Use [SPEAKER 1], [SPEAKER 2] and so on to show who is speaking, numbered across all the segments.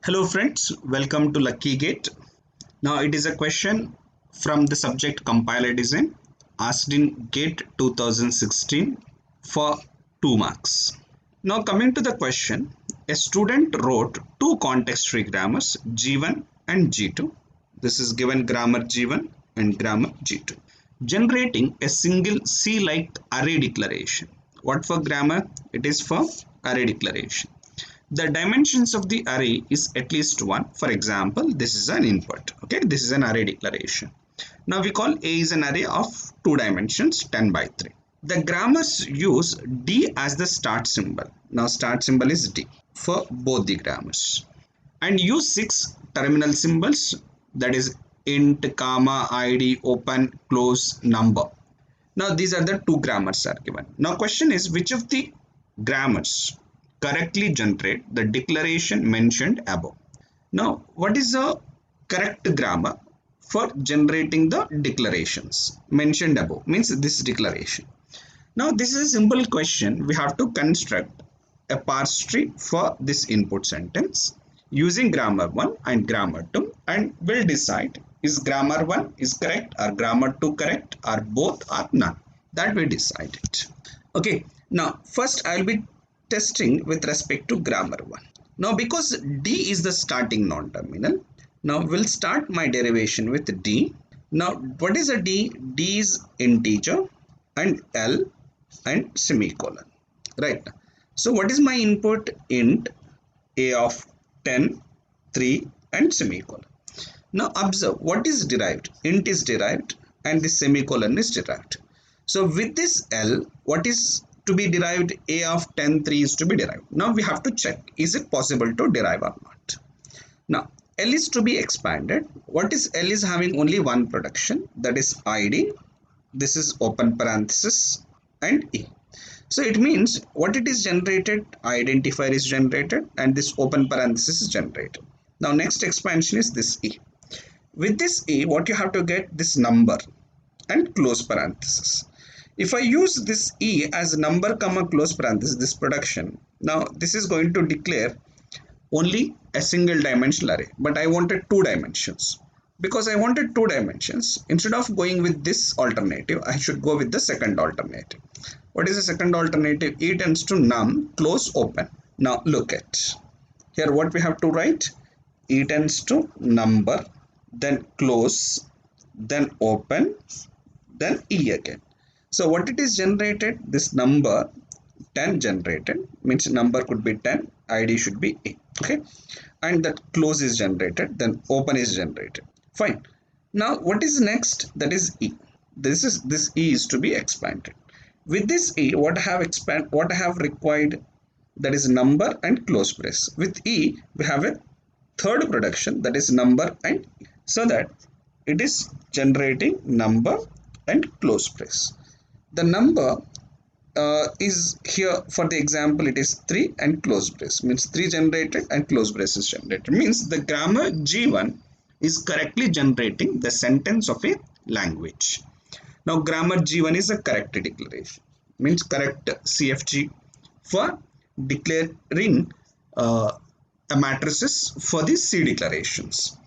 [SPEAKER 1] Hello friends, welcome to Lucky Gate. Now it is a question from the subject compiler design asked in GATE 2016 for 2 marks. Now coming to the question, a student wrote two context-free grammars G1 and G2. This is given grammar G1 and grammar G2. Generating a single C-like array declaration. What for grammar? It is for array declaration. The dimensions of the array is at least one. For example, this is an input. Okay, this is an array declaration. Now we call A is an array of 2 dimensions 10 by 3. The grammars use D as the start symbol. Now start symbol is D for both the grammars. And use 6 terminal symbols, that is int, comma, id, open, close, number. Now these are the 2 grammars are given. Now question is, which of the grammars correctly generate the declaration mentioned above? Now what is the correct grammar for generating the declarations mentioned above? Means this declaration. Now this is a simple question. We have to construct a parse tree for this input sentence using grammar 1 and grammar 2, and we'll decide is grammar 1 is correct or grammar 2 correct or both or none. That we decide it. Okay, now first I'll be testing with respect to grammar 1. Now because D is the starting non-terminal, now we'll start my derivation with D. Now what is a D? D is integer and L and semicolon, right? So what is my input? Int A of 10, 3 and semicolon. Now observe what is derived. Int is derived and the semicolon is derived. So with this L, what is to be derived? A of 10, 3 is to be derived. Now we have to check, is it possible to derive or not? Now L is to be expanded. What is L is having only one production, that is ID. This is open parenthesis and E. So it means what it is generated, identifier is generated and this open parenthesis is generated. Now next expansion is this E. With this E, what you have to get? This number and close parenthesis. If I use this E as number comma close parenthesis, this production, now this is going to declare only a single dimensional array, but I wanted 2 dimensions. Because I wanted 2 dimensions, instead of going with this alternative, I should go with the second alternative. What is the second alternative? E tends to num, close, open. Now look at here what we have to write. E tends to number, then close, then open, then E again. So what it is generated? This number 10 generated, means number could be 10, ID should be E. Okay, and that close is generated, then open is generated. Fine. Now what is next? That is E. This E is to be expanded. With this E, what I have required, that is number and close brace. With E, we have a third production, that is number and E, so that it is generating number and close brace. The number is here for the example, it is 3 and close brace, means 3 generated and close brace is generated, means the grammar G1 is correctly generating the sentence of a language. Now grammar G1 is a correct declaration, means correct CFG for declaring a matrices for the C declarations.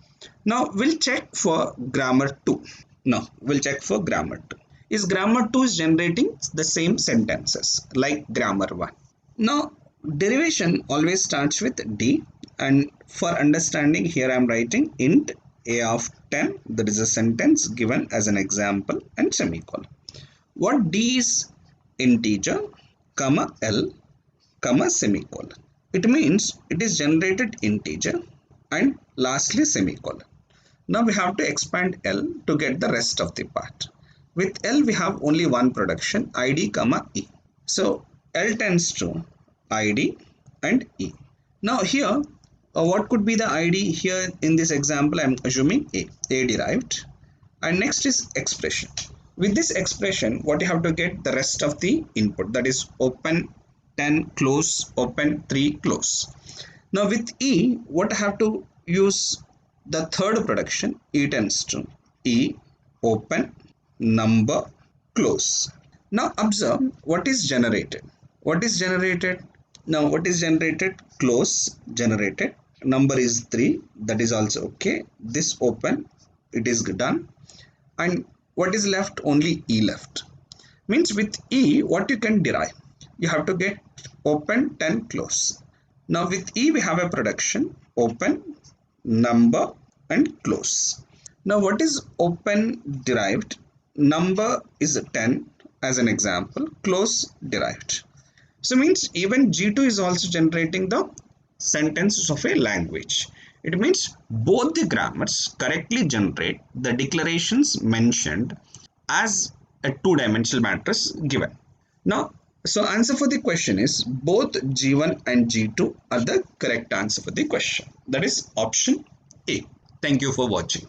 [SPEAKER 1] Now we'll check for grammar 2. Now we'll check for grammar 2. Is grammar 2 is generating the same sentences like grammar 1. Now derivation always starts with D, and for understanding here I am writing int A of 10, that is a sentence given as an example, and semicolon. What D is? Integer, comma L, comma semicolon. It means it is generated integer and lastly semicolon. Now we have to expand L to get the rest of the part. With L we have only one production, ID comma E. So L tends to ID and E. Now here what could be the ID? Here in this example I am assuming A derived, and next is expression. With this expression what you have to get? The rest of the input, that is open 10, close, open 3, close. Now with E, what I have to use? The third production, E tends to E, open, number, close. Now observe what is generated. What is generated? Now what is generated? Close generated, number is 3, that is also okay. This open, it is done. And what is left? Only E left. Means with E, what you can derive? You have to get open, 10, close. Now with E, we have a production, open, number, and close. Now what is open derived? Number is 10 as an example, close derived. So means even G2 is also generating the sentences of a language. It means both the grammars correctly generate the declarations mentioned as a two-dimensional matrix given. Now, so answer for the question is both G1 and G2 are the correct answer for the question. That is option A. Thank you for watching.